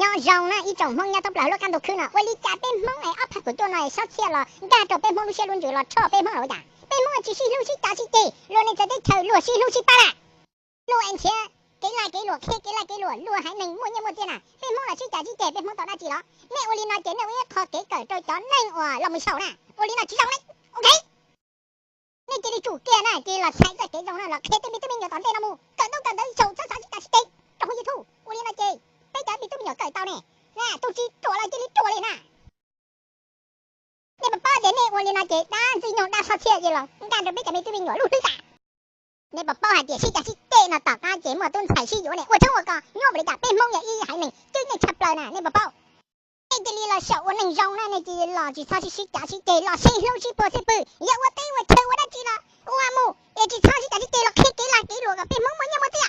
nhỏ rồng na ít trồng mông nha tóc lại lo can đồ khứ nè, quay đi chả bên mông này áp của tôi này sót xe là, ta trồng bên mông xe luôn rồi là cho bên mông rồi đã, bên mông chỉ xí lưu xí ta xí tê, luôn nàyจะได้chờ lúa xí lưu xí ta là, lúa anh chia, cái lúa khé cái lúa hải nình mua nhiều tiền à, bên mông là xí trả xí tê bên mông tao đã chỉ đó, mẹ Oli nói chuyện này khó cái cởi tôi chó nình à, lòng mình sầu nè, Oli nói chỉ rồng đấy, ok. Nên chỉ đi chủ kia này, chỉ là sai ra cái dòng này là khé tên mình nhỏ tón tên nào mu, cởi đâu sầu sao xí ta xí tê, trong không gì thu, Oli nói chơi, bây giờ mình nhỏ cởi tao nè. nè tôi chỉ trổ lại chỉ đi trổ lên nè để mà bao đến này我连那这单是用大烧切去了你看这没这边我录对啥你把包还解释对那打干节目都彩是有呢我听我讲我不里打被蒙也一还能对你差不了呢你把包你这里了手我能用了你这老是烧是假是对了谁弄是不是不要我对我车我那记了我阿母也只烧是假是对了给了给了个被蒙我也没对呀